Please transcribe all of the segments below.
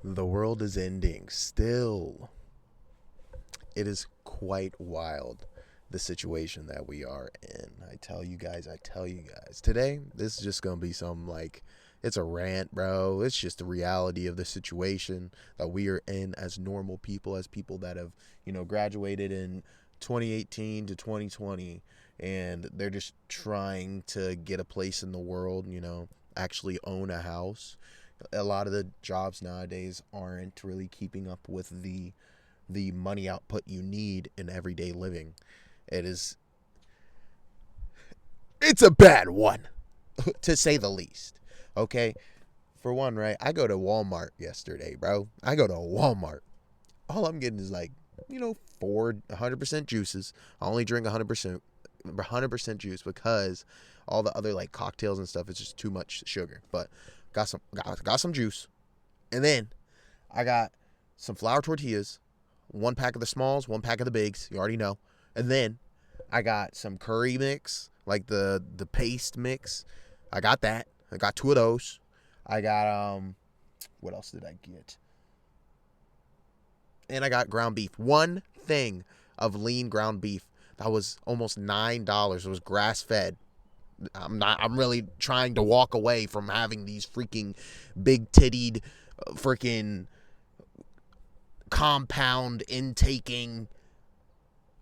The world is ending. Still, it is quite wild, the situation that we are in. I tell you guys. Today, this is just going to be some it's a rant, bro. It's just the reality of the situation that we are in as normal people, as people that have, graduated in 2018 to 2020, and they're just trying to get a place in the world, actually own a house. A lot of the jobs nowadays aren't really keeping up with the money output you need in everyday living. It's a bad one, to say the least. Okay, for one, right? I go to Walmart yesterday, bro. I go to Walmart. All I'm getting is 100% juices. I only drink 100% juice because all the other cocktails and stuff is just too much sugar. But got some juice, and then I got some flour tortillas, one pack of the smalls, one pack of the bigs. You already know, and then I got some curry mix, like the paste mix. I got that. I got two of those. I got what else did I get? And I got ground beef. One thing of lean ground beef that was almost $9. It was grass fed. I'm really trying to walk away from having these freaking big tittied freaking compound intaking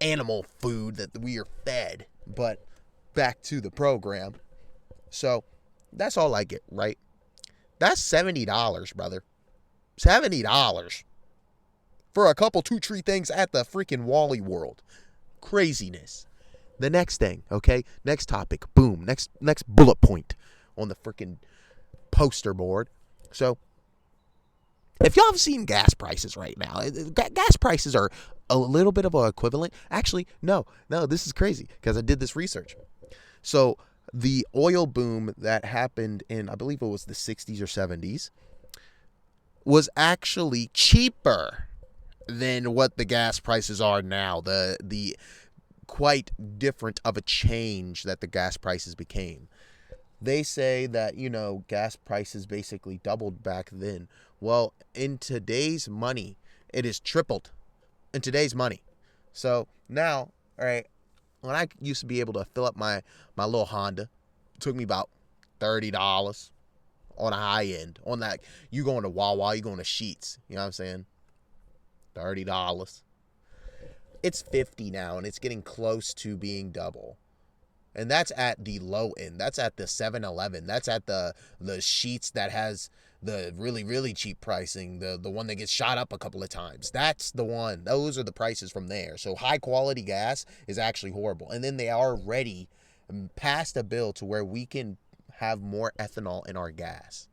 animal food that we are fed. But back to the program. So that's all I get, right? That's $70, brother. $70 for a couple 2-tree things at the freaking Wally World. Craziness. The next thing, okay? Next topic. Boom. Next bullet point on the freaking poster board. So, if y'all have seen gas prices right now, gas prices are a little bit of an equivalent. Actually, no, this is crazy because I did this research. So, the oil boom that happened in, I believe it was the 60s or 70s, was actually cheaper than what the gas prices are now. The quite different of a change that the gas prices became. They say that, gas prices basically doubled back then. Well, in today's money, it is tripled in today's money. So now, all right, when I used to be able to fill up my little Honda, it took me about $30 on a high end. On that, you going to Wawa, you going to Sheets, you know what I'm saying? $30. It's 50 now, and it's getting close to being double. And that's at the low end. That's at the 7-Eleven. That's at the Sheets that has the really, really cheap pricing, the one that gets shot up a couple of times. That's the one. Those are the prices from there. So high quality gas is actually horrible. And then they are ready past a bill to where we can have more ethanol in our gas.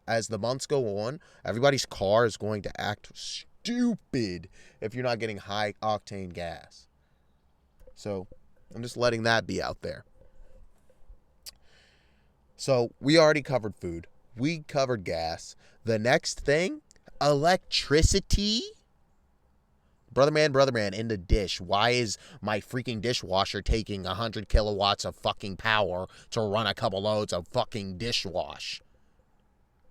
As the months go on, everybody's car is going to act stupid if you're not getting high octane gas. So I'm just letting that be out there. So we already covered food. We covered gas. The next thing, electricity. Brother man, in the dish. Why is my freaking dishwasher taking 100 kilowatts of fucking power to run a couple loads of fucking dishwash?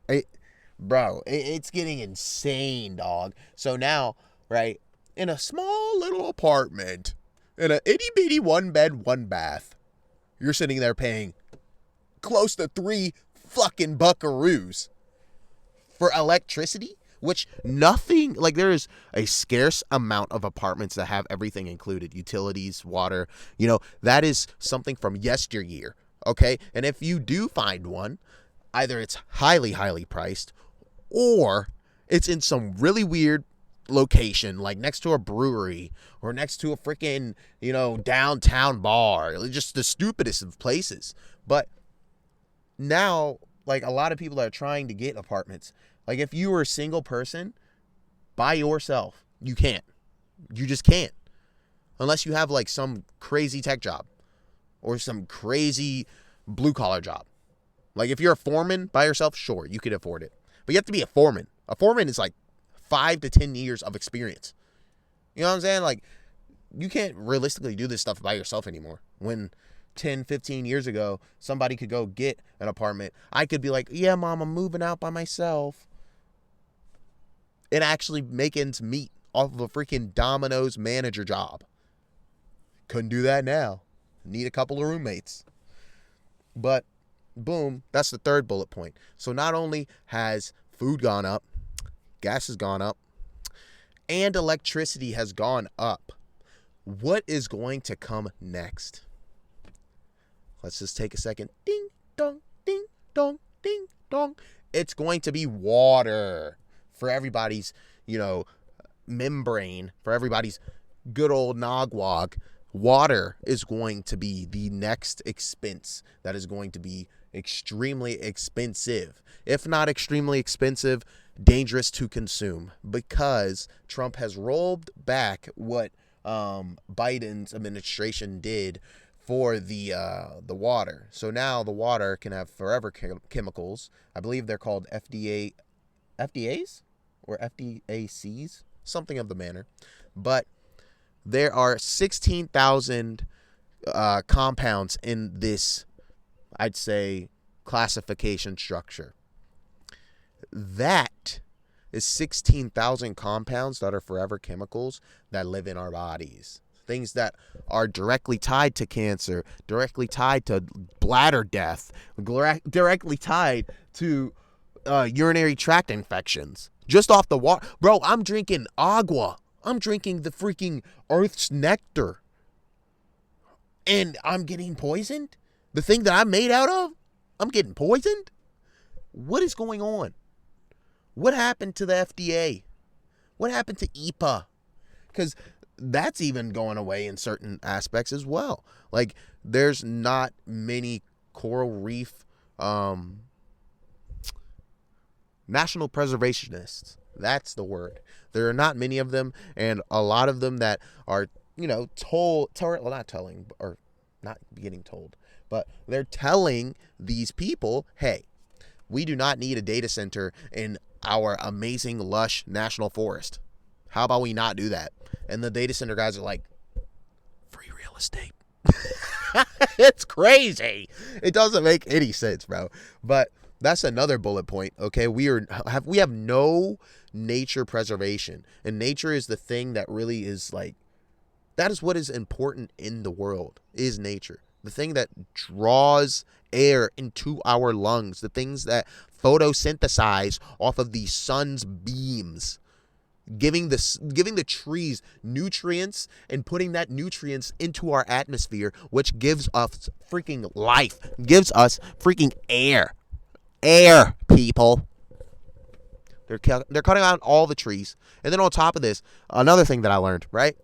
It's getting insane, dog. So now, right, in a small little apartment, in an itty bitty 1-bed, 1-bath, you're sitting there paying close to 3 fucking buckaroos for electricity, which there is a scarce amount of apartments that have everything included, utilities, water, that is something from yesteryear, okay? And if you do find one, either it's highly, highly priced, or it's in some really weird location, like next to a brewery or next to a freaking, downtown bar. Just the stupidest of places. But now, a lot of people are trying to get apartments. If you were a single person by yourself, you can't. You just can't. Unless you have some crazy tech job or some crazy blue collar job. If you're a foreman by yourself, sure, you could afford it. But you have to be a foreman. A foreman is 5 to 10 years of experience. You know what I'm saying? You can't realistically do this stuff by yourself anymore. When 10, 15 years ago, somebody could go get an apartment, I could be like, yeah, mom, I'm moving out by myself. and actually make ends meet off of a freaking Domino's manager job. Couldn't do that now. Need a couple of roommates. But boom, that's the third bullet point. So not only has food gone up, gas has gone up, and electricity has gone up. What is going to come next? Let's just take a second. Ding, dong, ding, dong, ding, dong. It's going to be water for everybody's, membrane, for everybody's good old nogwog. Water is going to be the next expense that is going to be extremely expensive. If not extremely expensive, dangerous to consume, because Trump has rolled back what Biden's administration did for the water. So now the water can have forever chemicals. I believe they're called FDAs or FDACs, something of the manner. But there are 16,000 compounds in this, I'd say, classification structure. That is 16,000 compounds that are forever chemicals that live in our bodies. Things that are directly tied to cancer, directly tied to bladder death, directly tied to urinary tract infections. Just off the water. Bro, I'm drinking agua. I'm drinking the freaking Earth's nectar. And I'm getting poisoned? The thing that I'm made out of? I'm getting poisoned? What is going on? What happened to the FDA? What happened to EPA? Because that's even going away in certain aspects as well. Like, there's not many coral reef national preservationists. That's the word. There are not many of them, and a lot of them that are, not getting told, but they're telling these people, hey, we do not need a data center in our amazing, lush national forest. How about we not do that? And the data center guys are like, free real estate. It's crazy. It doesn't make any sense, bro. But that's another bullet point. Okay, we have no nature preservation, and nature is the thing that really is like, that is what is important in the world, is nature. The thing that draws air into our lungs, the things that photosynthesize off of the sun's beams, giving the trees nutrients and putting that nutrients into our atmosphere, which gives us freaking life, gives us freaking air. Air, people. They're cutting out all the trees. And then on top of this, another thing that I learned, right?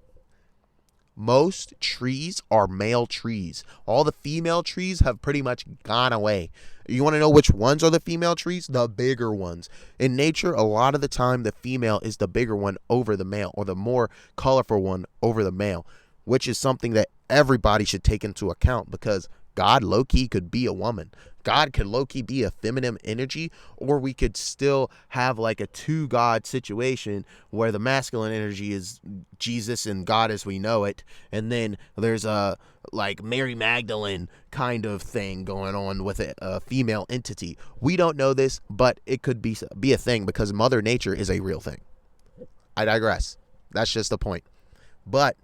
Most trees are male trees. All the female trees have pretty much gone away. You want to know which ones are the female trees? The bigger ones. In nature, a lot of the time, the female is the bigger one over the male, or the more colorful one over the male, which is something that everybody should take into account, because God low-key could be a woman. God could low-key be a feminine energy, or we could still have like a two-God situation where the masculine energy is Jesus and God as we know it, and then there's a like Mary Magdalene kind of thing going on with a female entity. We don't know this, but it could be a thing, because Mother Nature is a real thing. I digress. That's just the point. But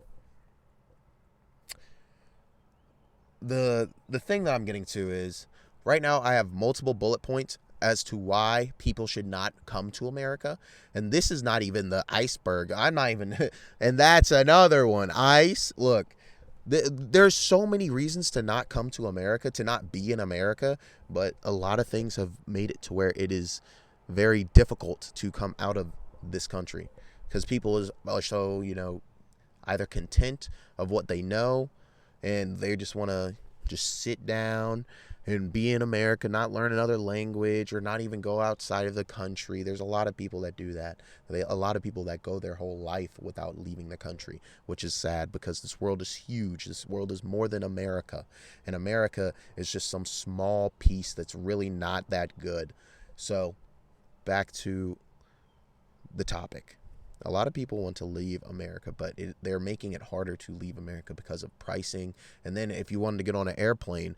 the thing that I'm getting to is, right now I have multiple bullet points as to why people should not come to America. And this is not even the iceberg. I'm not even, and that's another one. Look, there's so many reasons to not come to America, to not be in America, but a lot of things have made it to where it is very difficult to come out of this country, because people are so, either content of what they know, and they just want to just sit down and be in America, not learn another language, or not even go outside of the country. There's a lot of people that do that. A lot of people that go their whole life without leaving the country, which is sad, because this world is huge. This world is more than America. And America is just some small piece that's really not that good. So back to the topic. A lot of people want to leave America, but they're making it harder to leave America because of pricing. And then if you wanted to get on an airplane,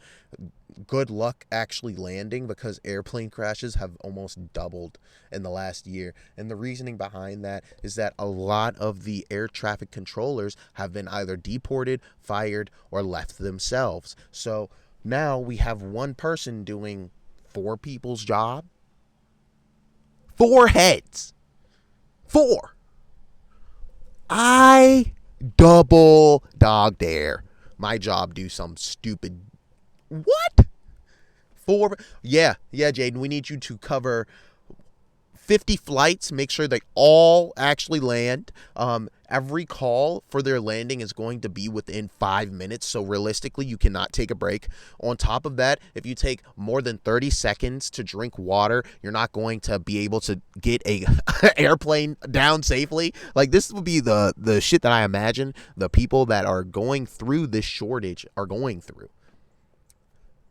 good luck actually landing, because airplane crashes have almost doubled in the last year. And the reasoning behind that is that a lot of the air traffic controllers have been either deported, fired, or left themselves. So now we have one person doing four people's job. Four heads. Four. I double dog dare my job do some stupid. What? Four? Yeah, Jaden. We need you to cover 50 flights. Make sure they all actually land. Every call for their landing is going to be within 5 minutes. So realistically, you cannot take a break. On top of that, if you take more than 30 seconds to drink water, you're not going to be able to get a airplane down safely. Like, this would be the shit that I imagine the people that are going through this shortage are going through.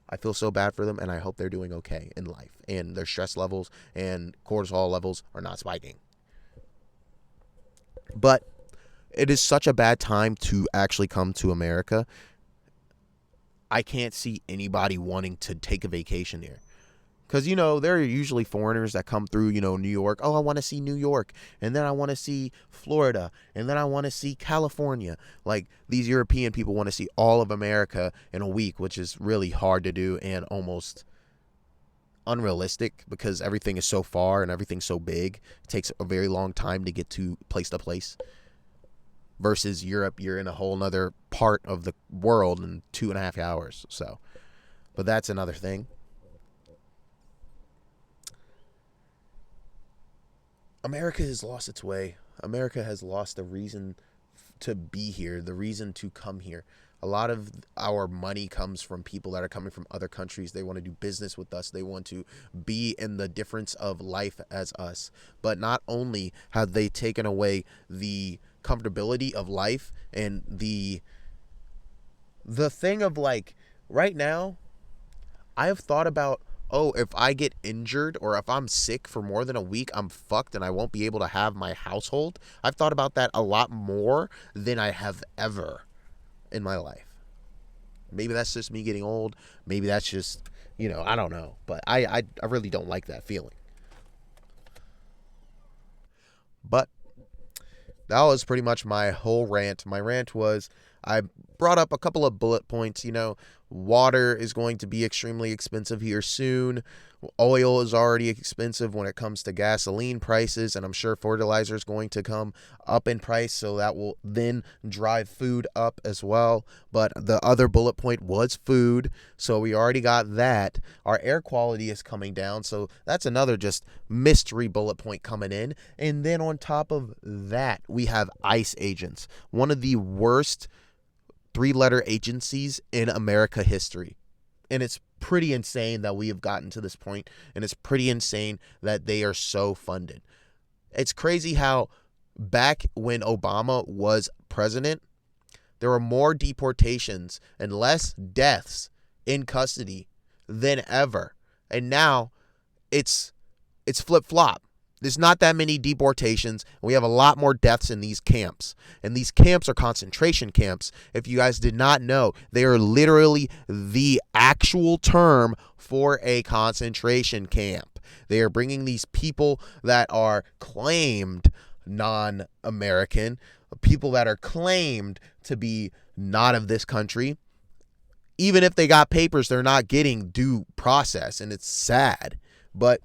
I feel so bad for them, and I hope they're doing okay in life, and their stress levels and cortisol levels are not spiking. But it is such a bad time to actually come to America. I can't see anybody wanting to take a vacation here. Because, there are usually foreigners that come through, New York. Oh, I want to see New York. And then I want to see Florida. And then I want to see California. Like, these European people want to see all of America in a week, which is really hard to do and almost unrealistic because everything is so far and everything's so big. It takes a very long time to get to place. Versus Europe, you're in a whole nother part of the world in 2.5 hours. So, but that's another thing. America has lost its way. America has lost the reason to be here, the reason to come here. A lot of our money comes from people that are coming from other countries. They want to do business with us. They want to be in the difference of life as us. But not only have they taken away the comfortability of life and the thing of, like, right now, I have thought about, if I get injured or if I'm sick for more than a week, I'm fucked and I won't be able to have my household. I've thought about that a lot more than I have ever in my life. Maybe that's just me getting old. Maybe that's just, I don't know. But I really don't like that feeling. But that was pretty much my whole rant. My rant was, I brought up a couple of bullet points. Water is going to be extremely expensive here soon. Oil is already expensive when it comes to gasoline prices, and I'm sure fertilizer is going to come up in price, so that will then drive food up as well. But the other bullet point was food, so we already got that. Our air quality is coming down, so that's another just mystery bullet point coming in. And then on top of that, we have ICE agents, one of the worst 3-letter agencies in America history. And it's pretty insane that we have gotten to this point, and it's pretty insane that they are so funded. It's crazy how back when Obama was president, there were more deportations and less deaths in custody than ever. And now it's flip-flop. There's not that many deportations. We have a lot more deaths in these camps. And these camps are concentration camps. If you guys did not know, they are literally the actual term for a concentration camp. They are bringing these people that are claimed non-American, people that are claimed to be not of this country. Even if they got papers, they're not getting due process, and it's sad. But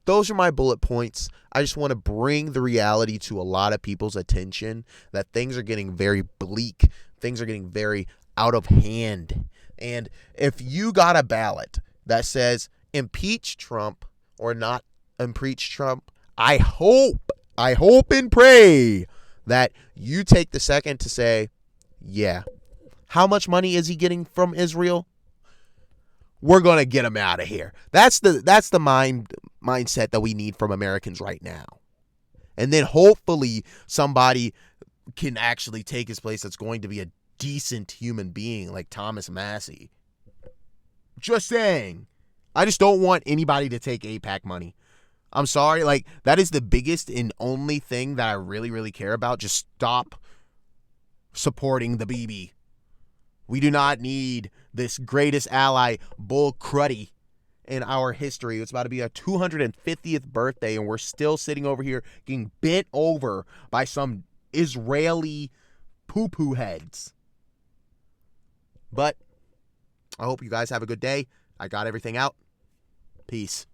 those are my bullet points. I just want to bring the reality to a lot of people's attention that things are getting very bleak. Things are getting very out of hand. And if you got a ballot that says impeach Trump or not impeach Trump, I hope and pray that you take the second to say, yeah, how much money is he getting from Israel? We're going to get him out of here. That's the mindset that we need from Americans right now. And then hopefully somebody can actually take his place that's going to be a decent human being like Thomas Massey. Just saying. I just don't want anybody to take AIPAC money. I'm sorry. Like, that is the biggest and only thing that I really, really care about. Just stop supporting the BB. We do not need this greatest ally bull cruddy in our history. It's about to be our 250th birthday, and we're still sitting over here getting bent over by some Israeli poo-poo heads. But I hope you guys have a good day. I got everything out. Peace.